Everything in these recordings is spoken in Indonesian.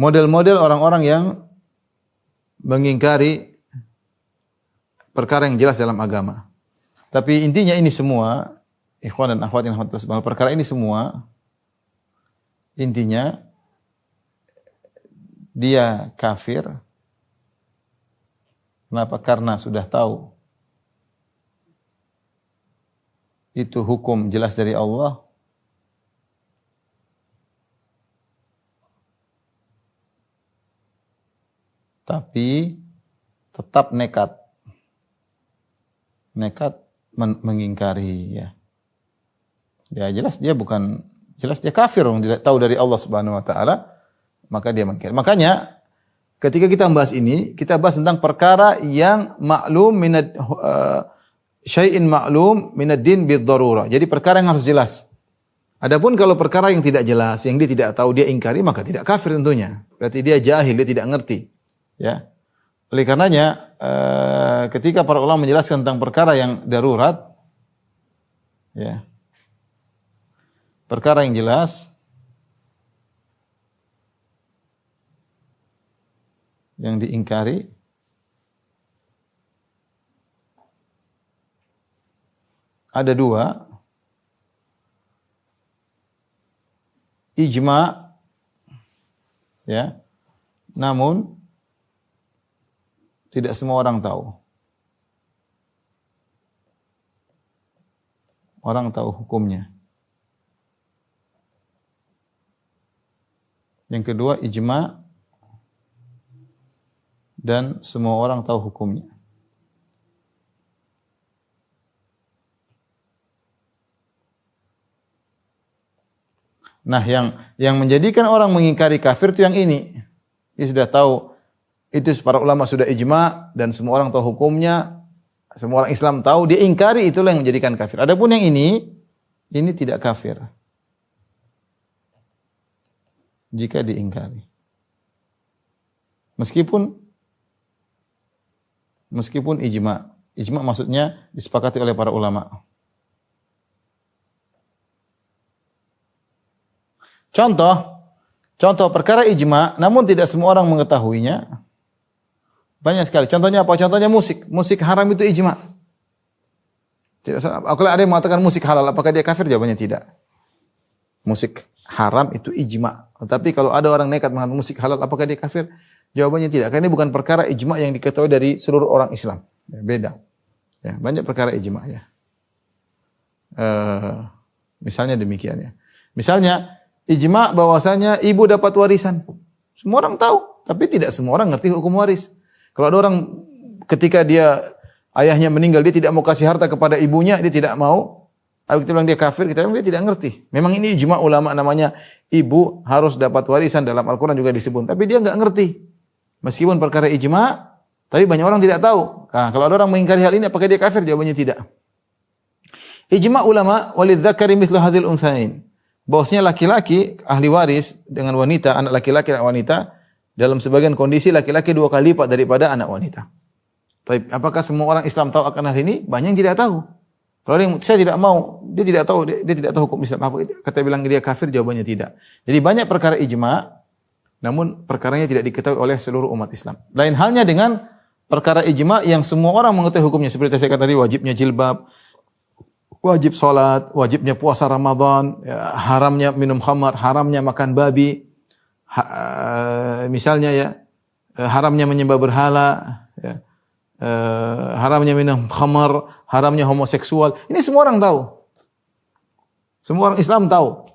model-model orang-orang yang mengingkari perkara yang jelas dalam agama. Tapi intinya ini semua, ikhwan dan akhwat yang rahmatullah subhanahu, perkara ini semua intinya dia kafir. Kenapa? Karena sudah tahu itu hukum jelas dari Allah, tapi tetap nekat mengingkari, ya. Ya jelas dia kafir, tidak tahu dari Allah Subhanahu wa taala, maka dia mengingkari. Makanya ketika kita membahas ini, kita bahas tentang perkara yang maklum minad syai'in maklum minad din bid darurah. Jadi perkara yang harus jelas. Adapun kalau perkara yang tidak jelas, yang dia tidak tahu, dia ingkari, maka tidak kafir tentunya. Berarti dia jahil, dia tidak ngerti. Ya. Oleh karenanya ketika para ulama menjelaskan tentang perkara yang darurat, ya, perkara yang jelas, yang diingkari, ada dua, ijma, ya, namun tidak semua orang tahu. Orang tahu hukumnya. Yang kedua, ijma, dan semua orang tahu hukumnya. Nah, yang menjadikan orang mengingkari kafir itu yang ini. Dia sudah tahu, itu para ulama sudah ijma dan semua orang tahu hukumnya, semua orang Islam tahu, dia ingkari, itulah yang menjadikan kafir. Adapun yang ini tidak kafir jika diingkari. Meskipun ijma. Ijma maksudnya disepakati oleh para ulama. Contoh perkara ijma, namun tidak semua orang mengetahuinya. Banyak sekali. Contohnya apa? Contohnya musik. Musik haram itu ijma. Tidak salah. Kalau ada yang mengatakan musik halal, apakah dia kafir? Jawabannya tidak. Musik haram itu ijma. Tetapi kalau ada orang nekat mengatakan musik halal, apakah dia kafir? Jawabannya tidak. Karena ini bukan perkara ijma yang diketahui dari seluruh orang Islam. Ya, beda. Ya, banyak perkara ijma, ya. Misalnya demikian, ya. Misalnya ijma bahwasanya ibu dapat warisan. Semua orang tahu, tapi tidak semua orang ngerti hukum waris. Kalau ada orang ketika ayahnya meninggal, dia tidak mau kasih harta kepada ibunya, dia tidak mau. Tapi kita bilang dia kafir, kita bilang dia tidak ngerti. Memang ini ijma ulama, namanya ibu harus dapat warisan, dalam Al-Quran juga disebut. Tapi dia enggak ngerti. Meskipun perkara ijma, tapi banyak orang tidak tahu. Nah, kalau ada orang mengingkari hal ini, apakah dia kafir? Jawabannya tidak. Ijma ulama, walidzakari mithlu hadzal untsayain. Bahwasanya laki-laki ahli waris dengan wanita, anak laki-laki dan wanita, dalam sebagian kondisi laki-laki 2 kali lipat daripada anak wanita. Tapi apakah semua orang Islam tahu akan hal ini? Banyak yang tidak tahu. Kalau ada yang saya tidak mau, dia tidak tahu hukum Islam apa. Kata bilang dia kafir, jawabannya tidak. Jadi banyak perkara ijma, namun perkaranya tidak diketahui oleh seluruh umat Islam. Lain halnya dengan perkara ijma yang semua orang mengetahui hukumnya. Seperti saya katakan tadi, wajibnya jilbab, wajib sholat, wajibnya puasa Ramadan, ya, haramnya minum khamar, haramnya makan babi, misalnya, ya, haramnya menyembah berhala, ya, haramnya minum khamar, haramnya homoseksual. Ini semua orang tahu. Semua orang Islam tahu.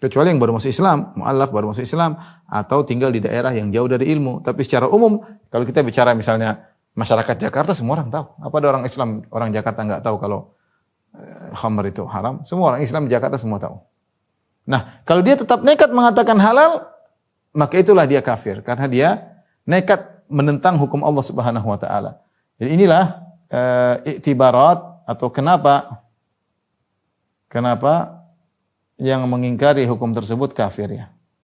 Kecuali yang baru masuk Islam, mu'allaf baru masuk Islam, atau tinggal di daerah yang jauh dari ilmu. Tapi secara umum, kalau kita bicara misalnya masyarakat Jakarta, semua orang tahu. Apa ada orang Islam, orang Jakarta enggak tahu kalau khamar itu haram? Semua orang Islam di Jakarta semua tahu. Nah, kalau dia tetap nekat mengatakan halal, maka itulah dia kafir. Karena dia nekat menentang hukum Allah Subhanahu wa ta'ala. Jadi inilah iktibarat, atau kenapa yang mengingkari hukum tersebut kafir, ya.